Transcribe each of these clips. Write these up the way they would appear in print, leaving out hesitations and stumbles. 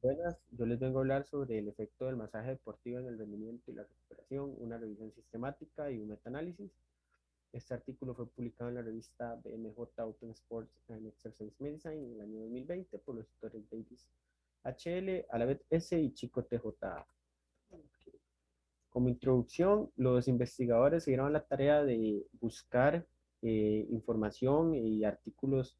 Buenas, yo les vengo a hablar sobre el efecto del masaje deportivo en el rendimiento y la recuperación, una revisión sistemática y un metaanálisis. Este artículo fue publicado en la revista BMJ Open Sports and Exercise Medicine en el año 2020 por los autores Davis HL, Alavet S y Chico TJ. Como introducción, los investigadores se dieron a la tarea de buscar información y artículos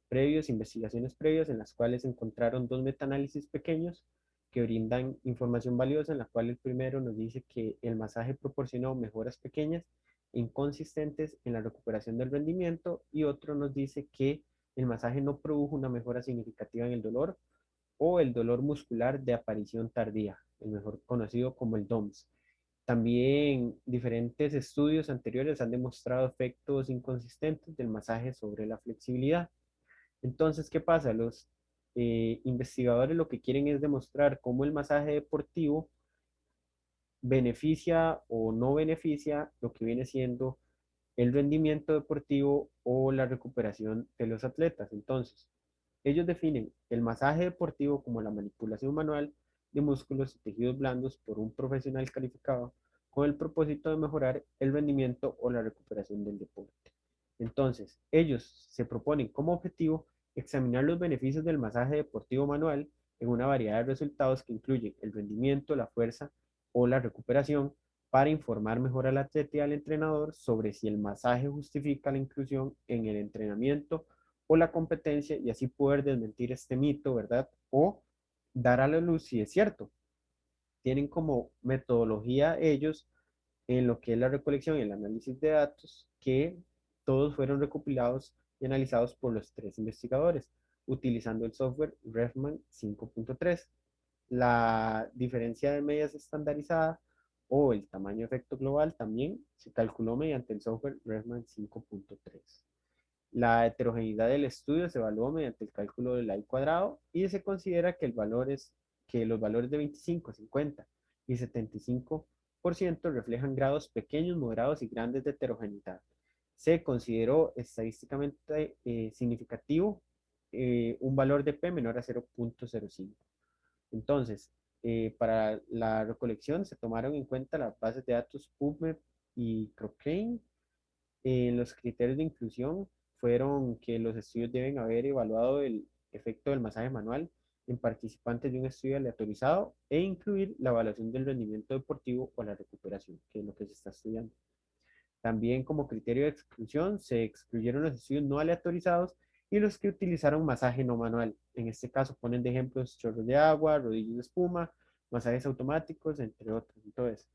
previos, investigaciones previas, en las cuales encontraron dos metaanálisis pequeños que brindan información valiosa, en la cual el primero nos dice que el masaje proporcionó mejoras pequeñas e inconsistentes en la recuperación del rendimiento, y otro nos dice que el masaje no produjo una mejora significativa en el dolor o el dolor muscular de aparición tardía, el mejor conocido como el DOMS. También diferentes estudios anteriores han demostrado efectos inconsistentes del masaje sobre la flexibilidad. Entonces, ¿qué pasa? Los investigadores lo que quieren es demostrar cómo el masaje deportivo beneficia o no beneficia lo que viene siendo el rendimiento deportivo o la recuperación de los atletas. Entonces, ellos definen el masaje deportivo como la manipulación manual de músculos y tejidos blandos por un profesional calificado con el propósito de mejorar el rendimiento o la recuperación del deporte. Entonces, ellos se proponen como objetivo examinar los beneficios del masaje deportivo manual en una variedad de resultados que incluyen el rendimiento, la fuerza o la recuperación, para informar mejor al atleta y al entrenador sobre si el masaje justifica la inclusión en el entrenamiento o la competencia, y así poder desmentir este mito, ¿verdad? O dar a la luz si es cierto. Tienen como metodología ellos en lo que es la recolección y el análisis de datos, que todos fueron recopilados y analizados por los tres investigadores, utilizando el software Refman 5.3. La diferencia de medias estandarizada o el tamaño de efecto global también se calculó mediante el software Refman 5.3. La heterogeneidad del estudio se evaluó mediante el cálculo del I cuadrado, y se considera que los valores de 25, 50 y 75% reflejan grados pequeños, moderados y grandes de heterogeneidad. Se consideró estadísticamente significativo un valor de P menor a 0.05. Entonces, para la recolección se tomaron en cuenta las bases de datos PubMed y Cochrane. Los criterios de inclusión fueron que los estudios deben haber evaluado el efecto del masaje manual en participantes de un estudio aleatorizado e incluir la evaluación del rendimiento deportivo o la recuperación, que es lo que se está estudiando. También, como criterio de exclusión, se excluyeron los estudios no aleatorizados y los que utilizaron masaje no manual. En este caso ponen de ejemplos chorros de agua, rodillos de espuma, masajes automáticos, entre otros. Entonces,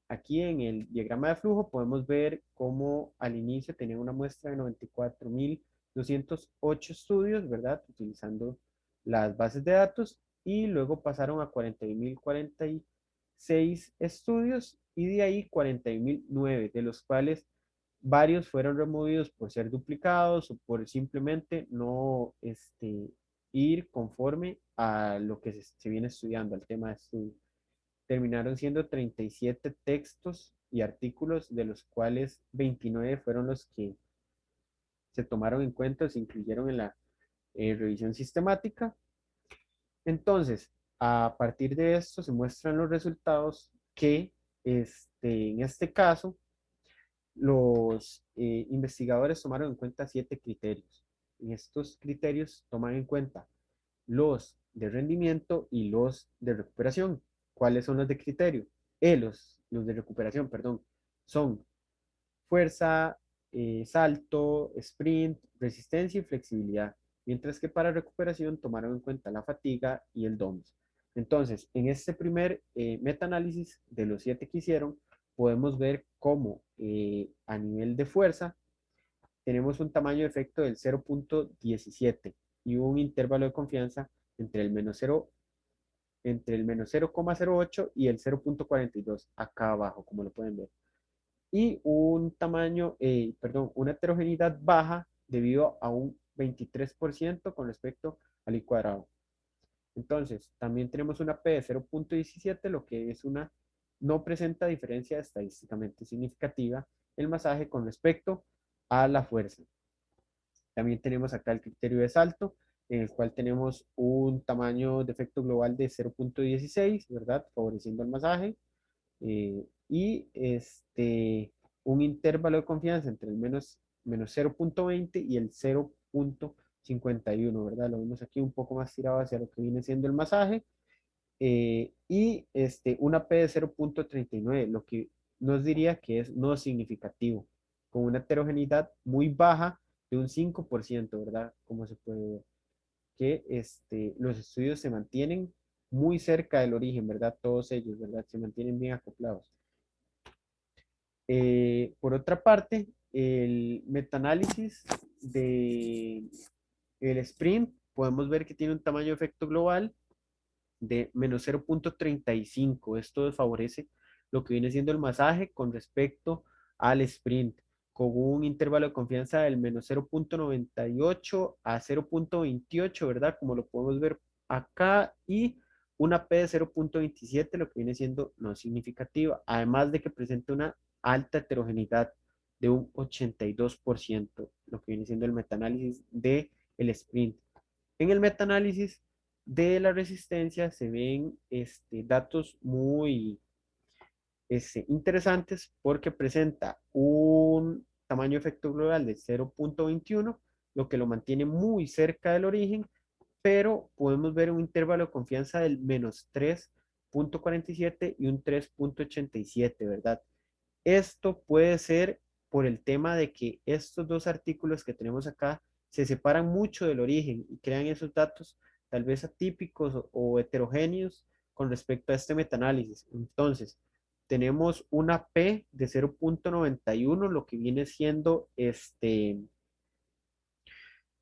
aquí en el diagrama de flujo podemos ver cómo al inicio tenía una muestra de 94.208 estudios, ¿verdad? Utilizando las bases de datos, y luego pasaron a 40.046 estudios, y de ahí 40.009, de los cuales varios fueron removidos por ser duplicados o por simplemente no ir conforme a lo que se viene estudiando, al tema de estudio. Terminaron siendo 37 textos y artículos, de los cuales 29 fueron los que se tomaron en cuenta o se incluyeron en la revisión sistemática. Entonces, a partir de esto se muestran los resultados que, en este caso, los investigadores tomaron en cuenta 7 criterios. En estos criterios toman en cuenta los de rendimiento y los de recuperación. ¿Cuáles son los de criterio? Los de recuperación, perdón, son fuerza, salto, sprint, resistencia y flexibilidad. Mientras que para recuperación tomaron en cuenta la fatiga y el DOMS. Entonces, en este primer metaanálisis de los 7 que hicieron, podemos ver cómo a nivel de fuerza tenemos un tamaño de efecto del 0.17 y un intervalo de confianza entre el menos 0, entre el menos 0,08 y el 0.42, acá abajo, como lo pueden ver. Y un tamaño, perdón, una heterogeneidad baja debido a un 23% con respecto al I cuadrado. Entonces, también tenemos una P de 0.17, lo que es una, no presenta diferencia estadísticamente significativa el masaje con respecto a la fuerza. También tenemos acá el criterio de salto, en el cual tenemos un tamaño de efecto global de 0.16, ¿verdad? Favoreciendo el masaje. Y un intervalo de confianza entre el menos 0.20 y el 0.51, ¿verdad? Lo vemos aquí un poco más tirado hacia lo que viene siendo el masaje. Y una P de 0.39, lo que nos diría que es no significativo, con una heterogeneidad muy baja de un 5%, ¿verdad? Como se puede ver, que los estudios se mantienen muy cerca del origen, ¿verdad? Todos ellos, ¿verdad? Se mantienen bien acoplados. Por otra parte, el metaanálisis de el sprint, podemos ver que tiene un tamaño de efecto global de menos 0.35. Esto favorece lo que viene siendo el masaje con respecto al sprint, con un intervalo de confianza del menos 0.98 a 0.28, ¿verdad? Como lo podemos ver acá, y una P de 0.27, lo que viene siendo no significativa, además de que presenta una alta heterogeneidad de un 82%, lo que viene siendo el metaanálisis de el sprint. En el metaanálisis de la resistencia se ven datos muy interesantes porque presenta un tamaño de efecto global de 0.21, lo que lo mantiene muy cerca del origen, pero podemos ver un intervalo de confianza del menos 3.47 y un 3.87, ¿verdad? Esto puede ser por el tema de que estos dos artículos que tenemos acá se separan mucho del origen y crean esos datos tal vez atípicos o heterogéneos con respecto a este metaanálisis. Entonces, tenemos una P de 0.91, lo que viene siendo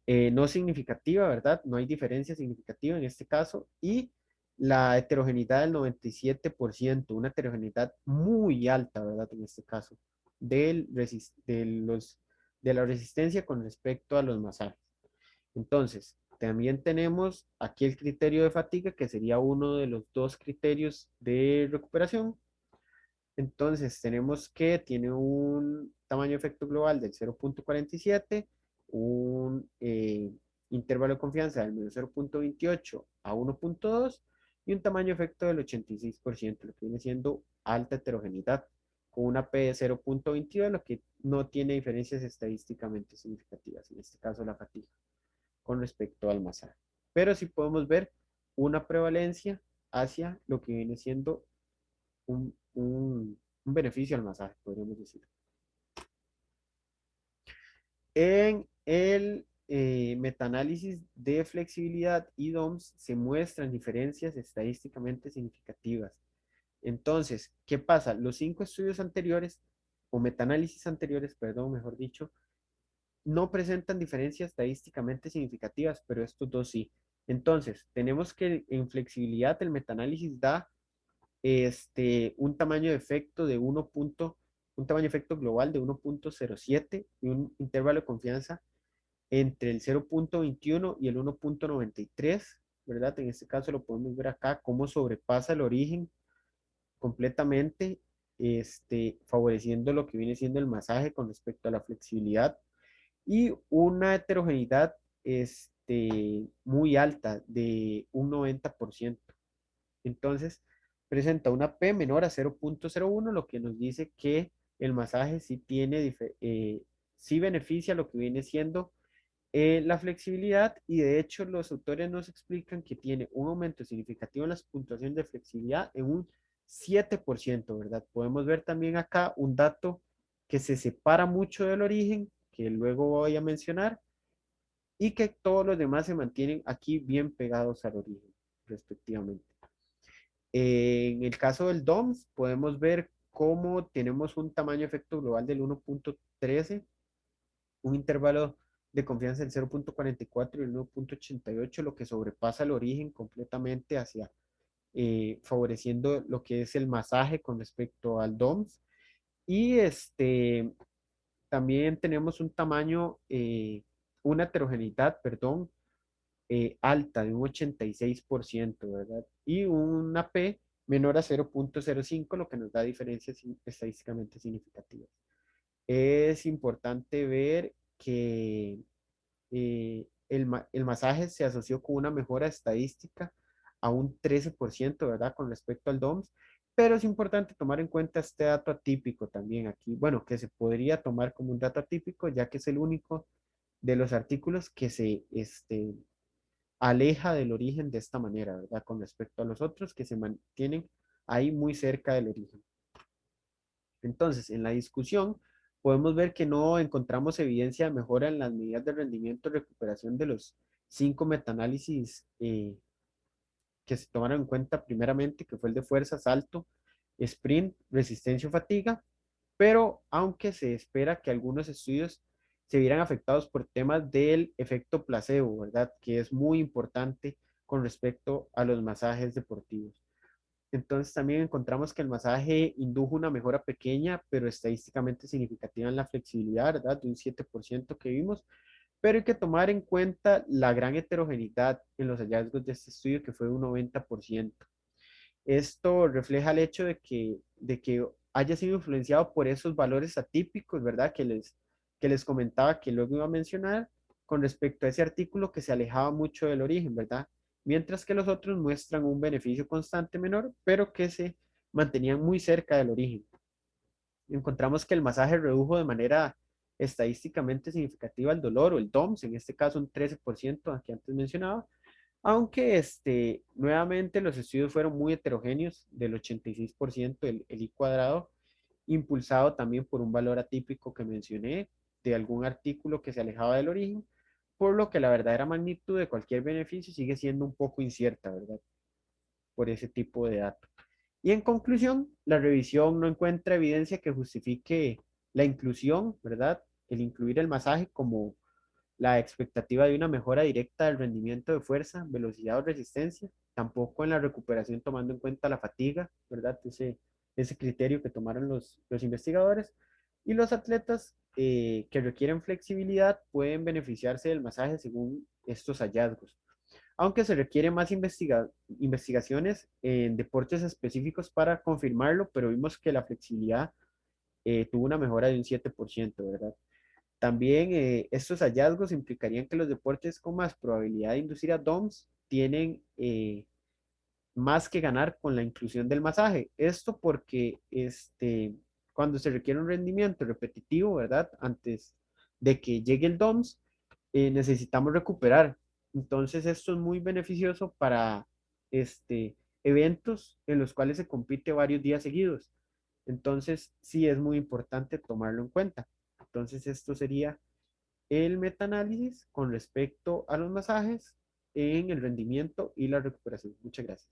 no significativa, ¿verdad? No hay diferencia significativa en este caso. Y la heterogeneidad del 97%, una heterogeneidad muy alta, ¿verdad? En este caso, de la resistencia con respecto a los masajes. Entonces, también tenemos aquí el criterio de fatiga, que sería uno de los dos criterios de recuperación. Entonces, tenemos que tiene un tamaño de efecto global del 0.47, un intervalo de confianza del menos 0.28 a 1.2 y un tamaño de efecto del 86%, lo que viene siendo alta heterogeneidad, con una P de 0.22, lo que no tiene diferencias estadísticamente significativas, en este caso la fatiga, con respecto al masaje. Pero sí podemos ver una prevalencia hacia lo que viene siendo un beneficio al masaje, podríamos decir. En el metaanálisis de flexibilidad y DOMS se muestran diferencias estadísticamente significativas. Entonces, ¿qué pasa? Los 5 estudios anteriores, o metaanálisis anteriores, perdón, mejor dicho, no presentan diferencias estadísticamente significativas, pero estos dos sí. Entonces, tenemos que en flexibilidad el metaanálisis da un tamaño de efecto de un tamaño de efecto global de 1.07 y un intervalo de confianza entre el 0.21 y el 1.93, ¿verdad? En este caso lo podemos ver acá, cómo sobrepasa el origen completamente, favoreciendo lo que viene siendo el masaje con respecto a la flexibilidad y una heterogeneidad muy alta de un 90%. Entonces, presenta una P menor a 0.01, lo que nos dice que el masaje sí sí beneficia lo que viene siendo la flexibilidad, y de hecho los autores nos explican que tiene un aumento significativo en las puntuaciones de flexibilidad en un 7%, ¿verdad? Podemos ver también acá un dato que se separa mucho del origen, que luego voy a mencionar, y que todos los demás se mantienen aquí bien pegados al origen, respectivamente. En el caso del DOMS, podemos ver cómo tenemos un tamaño de efecto global del 1.13, un intervalo de confianza del 0.44 y el 1.88, lo que sobrepasa el origen completamente hacia favoreciendo lo que es el masaje con respecto al DOMS. Y también tenemos un tamaño, una heterogeneidad, perdón, alta de un 86%, ¿verdad? Y una P menor a 0.05, lo que nos da diferencias estadísticamente significativas. Es importante ver que el masaje se asoció con una mejora estadística a un 13%, ¿verdad? Con respecto al DOMS, pero es importante tomar en cuenta este dato atípico también aquí, bueno, que se podría tomar como un dato atípico, ya que es el único de los artículos que se aleja del origen de esta manera, ¿verdad? Con respecto a los otros que se mantienen ahí muy cerca del origen. Entonces, en la discusión podemos ver que no encontramos evidencia de mejora en las medidas de rendimiento y recuperación de los 5 metaanálisis que se tomaron en cuenta primeramente, que fue el de fuerza, salto, sprint, resistencia o fatiga, pero aunque se espera que algunos estudios se vieran afectados por temas del efecto placebo, ¿verdad? Que es muy importante con respecto a los masajes deportivos. Entonces también encontramos que el masaje indujo una mejora pequeña, pero estadísticamente significativa en la flexibilidad, ¿verdad? De un 7% que vimos, pero hay que tomar en cuenta la gran heterogeneidad en los hallazgos de este estudio, que fue un 90%. Esto refleja el hecho de que haya sido influenciado por esos valores atípicos, ¿verdad? Que les comentaba que luego iba a mencionar con respecto a ese artículo que se alejaba mucho del origen, ¿verdad? Mientras que los otros muestran un beneficio constante menor, pero que se mantenían muy cerca del origen. Encontramos que el masaje redujo de manera estadísticamente significativa el dolor o el DOMS, en este caso un 13%, que antes mencionaba, aunque nuevamente los estudios fueron muy heterogéneos, del 86% el I cuadrado, impulsado también por un valor atípico que mencioné, de algún artículo que se alejaba del origen, por lo que la verdadera magnitud de cualquier beneficio sigue siendo un poco incierta, ¿verdad? Por ese tipo de datos. Y en conclusión, la revisión no encuentra evidencia que justifique la inclusión, ¿verdad? El incluir el masaje como la expectativa de una mejora directa del rendimiento de fuerza, velocidad o resistencia, tampoco en la recuperación tomando en cuenta la fatiga, ¿verdad? Ese criterio que tomaron los investigadores. Y los atletas que requieren flexibilidad pueden beneficiarse del masaje según estos hallazgos, aunque se requieren más investigaciones en deportes específicos para confirmarlo, pero vimos que la flexibilidad tuvo una mejora de un 7%, ¿verdad? También estos hallazgos implicarían que los deportes con más probabilidad de inducir a DOMS tienen más que ganar con la inclusión del masaje. Esto porque cuando se requiere un rendimiento repetitivo, ¿verdad? Antes de que llegue el DOMS, necesitamos recuperar. Entonces esto es muy beneficioso para eventos en los cuales se compite varios días seguidos. Entonces sí es muy importante tomarlo en cuenta. Entonces esto sería el metaanálisis con respecto a los masajes en el rendimiento y la recuperación. Muchas gracias.